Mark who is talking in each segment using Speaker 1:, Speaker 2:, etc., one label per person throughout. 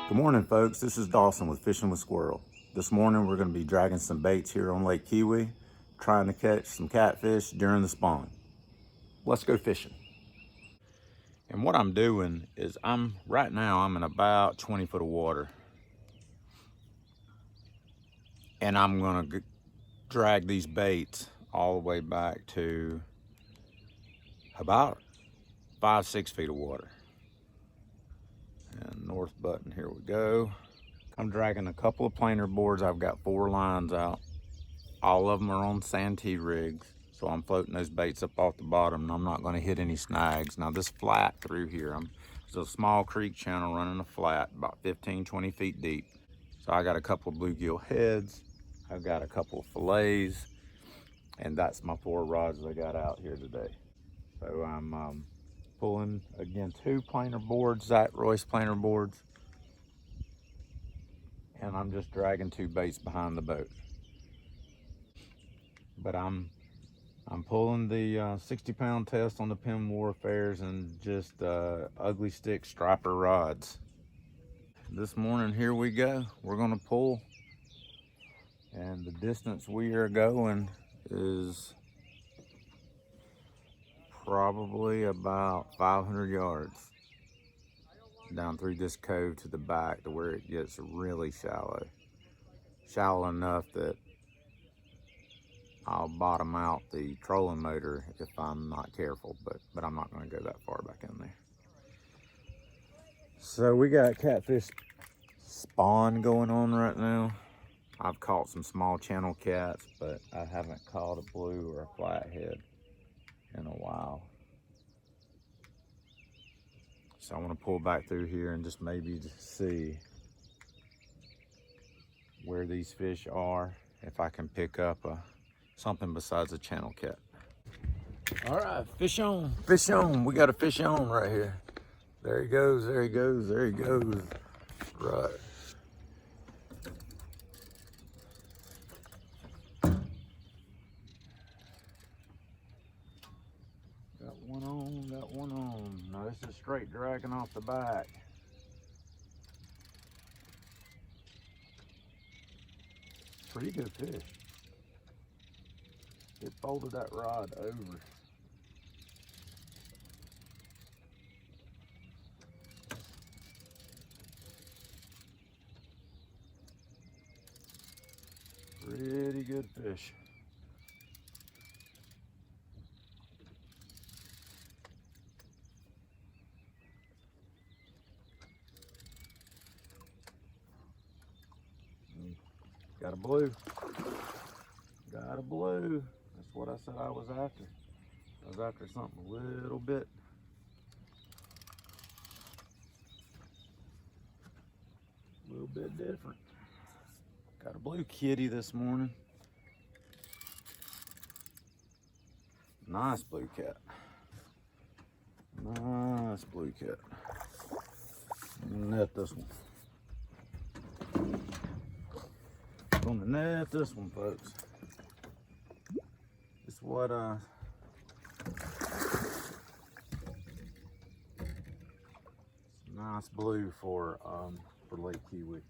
Speaker 1: Good morning, folks. This is Dawson with Fishing with Squirrel. This morning we're going to be dragging some baits here on Lake Keowee, trying to catch some catfish during the spawn. Let's go fishing. And what I'm doing is right now I'm in about 20 foot of water. And I'm going to drag these baits all the way back to about 5-6 feet of water. And north button, here we go. I'm dragging a couple of planer boards. I've got 4 lines out. All of them are on Santee rigs. So I'm floating those baits up off the bottom and I'm not gonna hit any snags. Now this flat through here, there's a small creek channel running a flat about 15-20 feet deep. So I got a couple of bluegill heads. I've got a couple of fillets, and that's my 4 rods I got out here today. So I'm pulling, again, 2 planer boards, Zach Royce planer boards. And I'm just dragging 2 baits behind the boat. But I'm pulling the 60-pound test on the Penn Warfares and just ugly stick striper rods. This morning, here we go. We're gonna pull, and the distance we are going is probably about 500 yards down through this cove to the back to where it gets really shallow. Shallow enough that I'll bottom out the trolling motor if I'm not careful, but I'm not going to go that far back in there. So we got catfish spawn going on right now. I've caught some small channel cats, but I haven't caught a blue or a flathead in a while. So I want to pull back through here and just maybe see where these fish are, if I can pick up something besides a channel cat. All right, fish on, fish on. We got a fish on right here. There he goes, there he goes, there he goes. Right. Got one on, got one on. Now this is straight dragging off the back. Pretty good fish. It folded that rod over. Pretty good fish. Got a blue. Got a blue. That's what I said I was after. I was after something a little bit different. Got a blue kitty this morning. Nice blue cat. Nice blue cat. I'm gonna net this one. Gonna net this one, folks. It's what nice blue for Lake Keowee.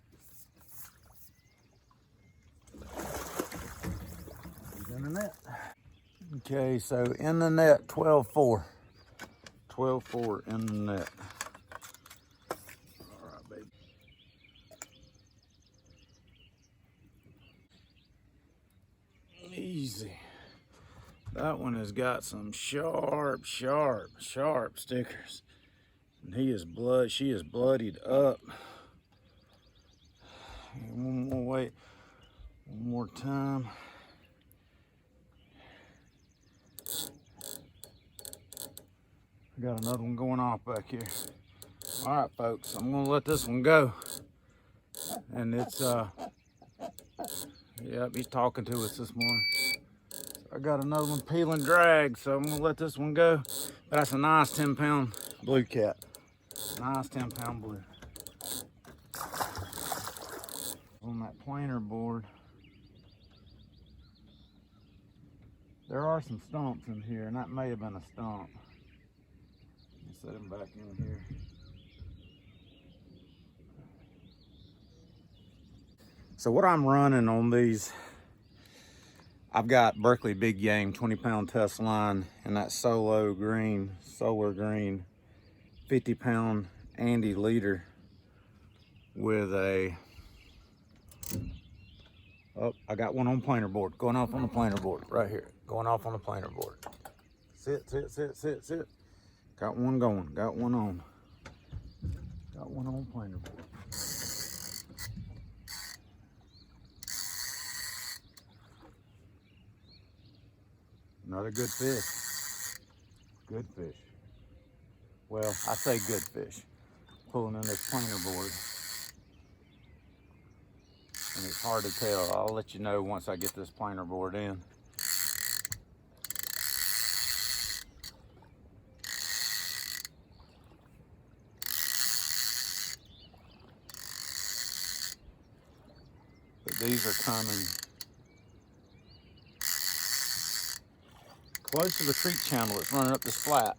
Speaker 1: He's in the net. Okay, so in the net, 12-4. 12-4 in the net. All right, baby. Easy. That one has got some sharp stickers. And she is bloodied up. One more wait. One more time. I got another one going off back here. All right, folks, I'm gonna let this one go. And it's, yep, he's talking to us this morning. I got another one peeling drag, so I'm gonna let this one go. But that's a nice 10-pound blue cat. Nice 10-pound blue. On that planer board, there are some stumps in here, and that may have been a stump. Let me set him back in here. So what I'm running on these, I've got Berkeley Big Game 20-pound test line and that solar green 50-pound Andy leader with a, oh, I got one on planer board, going off on the planer board right here, going off on the planer board. Sit. Got one going, got one on planer board. Another good fish. Good fish. Well, I say good fish. Pulling in this planer board. And it's hard to tell. I'll let you know once I get this planer board in. But these are coming close to the creek channel that's running up this flat.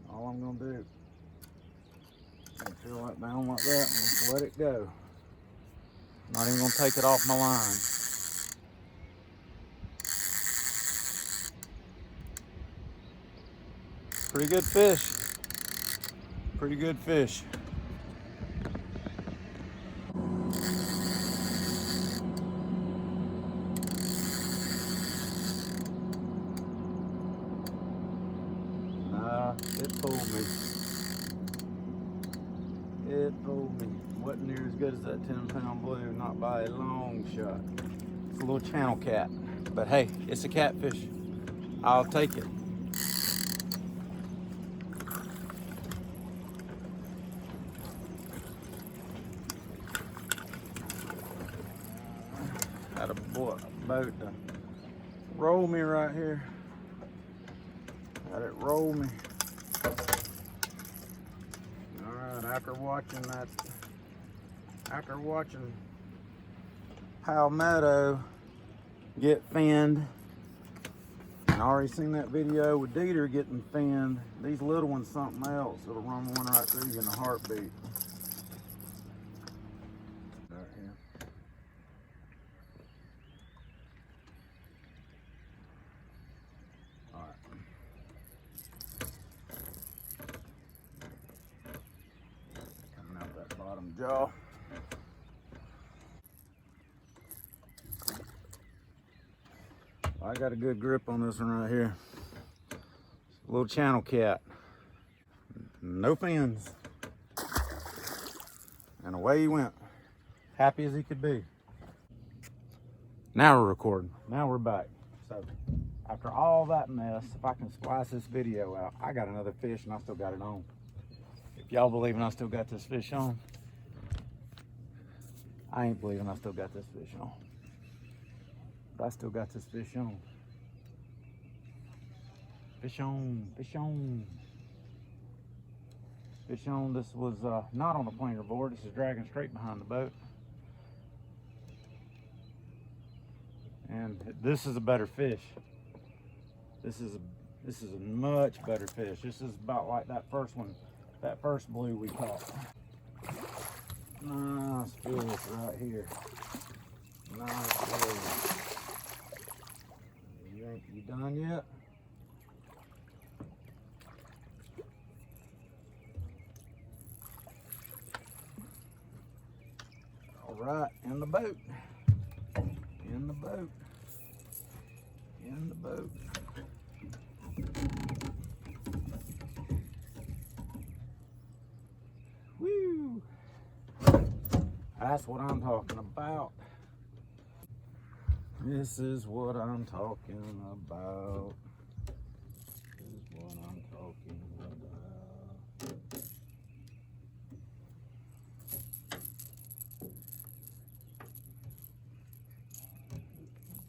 Speaker 1: All I'm gonna do, fill that down like that and just let it go. Not even gonna take it off my line. Pretty good fish. Pretty good fish. Nah, it fooled me. It fooled me. Wasn't near as good as that 10-pound blue, not by a long shot. It's a little channel cat, but hey, it's a catfish. I'll take it. Had a boat to roll me right here. Had it roll me. All right, after watching Palmetto get finned, and I already seen that video with Dieter getting finned, these little ones something else. It'll run one right through you in a heartbeat. Right here. All right. Coming out that bottom jaw. I got a good grip on this one right here. It's a little channel cat. No fins. And away he went. Happy as he could be. Now we're recording. Now we're back. So after all that mess, if I can splice this video out, I got another fish and I still got it on. If y'all believing I still got this fish on, I ain't believing I still got this fish on. But I still got this fish on. Fish on, fish on. Fish on. This was not on the planer board. This is dragging straight behind the boat. And this is a better fish. This is a much better fish. This is about like that first one, that first blue we caught. Nice fish right here. Nice fish. You done yet? All right, in the boat. In the boat. In the boat. Woo! That's what I'm talking about. This is what I'm talking about. This is what I'm talking about.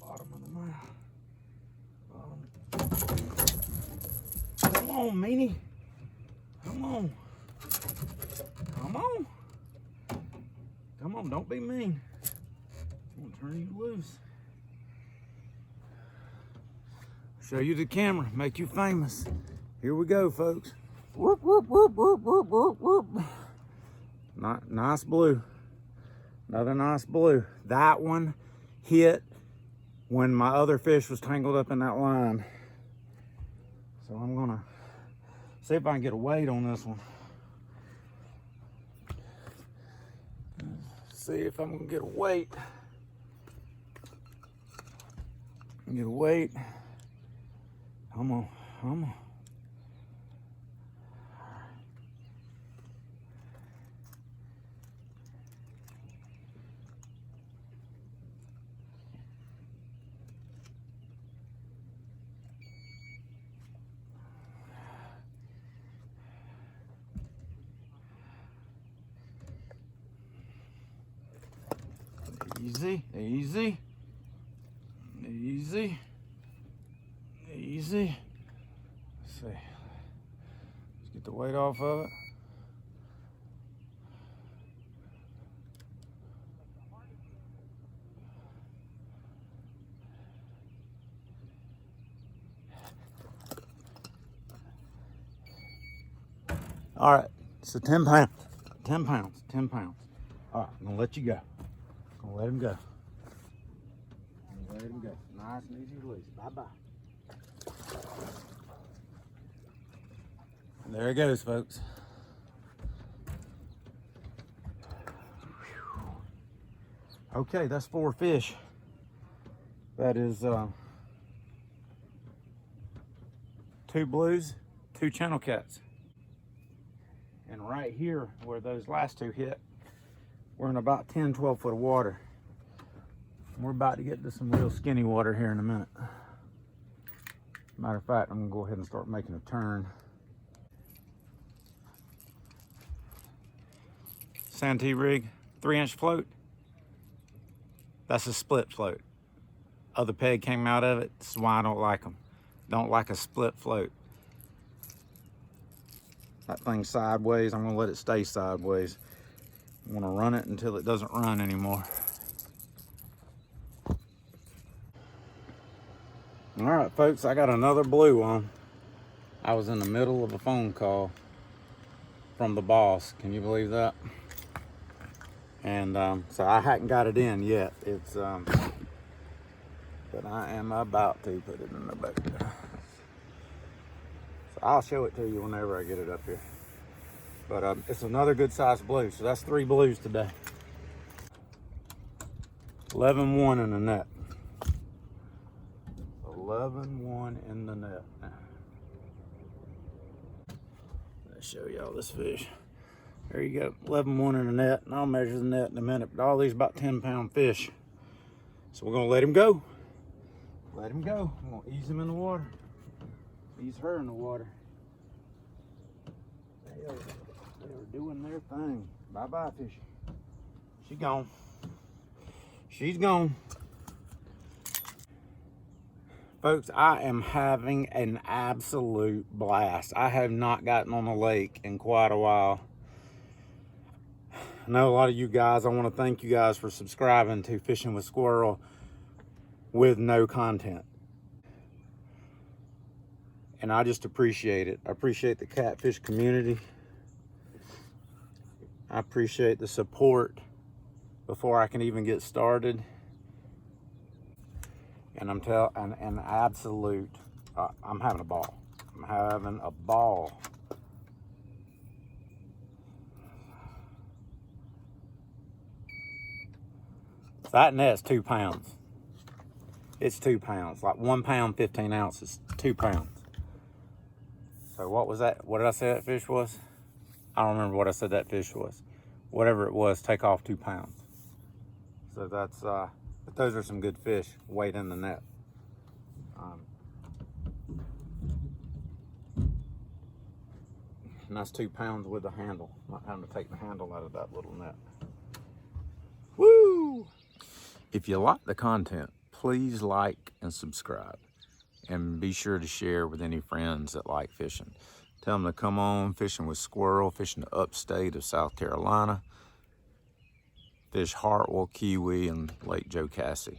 Speaker 1: Bottom of the mouth. Bottom. on, meanie. Come on. Come on. Come on, don't be mean. I'm gonna turn you loose. Show you the camera, make you famous. Here we go, folks. Whoop, whoop, whoop, whoop, whoop, whoop, whoop. Nice blue. Another nice blue. That one hit when my other fish was tangled up in that line. So I'm gonna see if I can get a weight on this one. See if I'm gonna get a weight. Get a weight. Come on, come on. Easy, easy, easy, easy. Let's see. Let's get the weight off of it. All right, so 10 pounds, 10 pounds, 10 pounds. All right, I'm gonna let you go. I'm gonna let him go. I'm gonna let him go. Nice and easy release. Bye-bye. There it goes, folks. Okay, that's 4 fish. That is 2 blues, 2 channel cats. And right here, where those last 2 hit, we're in about 10, 12 foot of water. We're about to get to some real skinny water here in a minute. Matter of fact, I'm gonna go ahead and start making a turn. Santee rig, 3-inch float. That's a split float. Other peg came out of it. That's why I don't like them. Don't like a split float. That thing's sideways. I'm gonna let it stay sideways. I'm gonna run it until it doesn't run anymore. All right, folks, I got another blue on. I was in the middle of a phone call from the boss. Can you believe that? And so I hadn't got it in yet. It's but I am about to put it in the boat. So I'll show it to you whenever I get it up here. But it's another good sized blue. So that's 3 blues today. 11-1 in the net. 11-1 in the net. Let's show y'all this fish. There you go, 11-1 in the net, and I'll measure the net in a minute, but all these about 10-pound fish. So we're gonna let him go. Let him go. I'm gonna ease him in the water. Ease her in the water. They are doing their thing. Bye-bye, fishy. She gone. She's gone. Folks, I am having an absolute blast. I have not gotten on the lake in quite a while. I know a lot of you guys, I want to thank you guys for subscribing to Fishing with Squirrel with no content. And I just appreciate it. I appreciate the catfish community. I appreciate the support before I can even get started. And I'm absolute, I'm having a ball. I'm having a ball. That net's 2 pounds. It's 2 pounds, like 1 pound, 15 ounces, 2 pounds. So what was that? What did I say that fish was? I don't remember what I said that fish was. Whatever it was, take off 2 pounds. So that's, but those are some good fish, weight in the net. And that's 2 pounds with the handle. Not having to take the handle out of that little net. Woo! If you like the content, please like and subscribe. and be sure to share with any friends that like fishing. Tell them to come on fishing with Squirrel, fishing the upstate of South Carolina. Fish Hartwell, Keowee, and Lake Jocassee.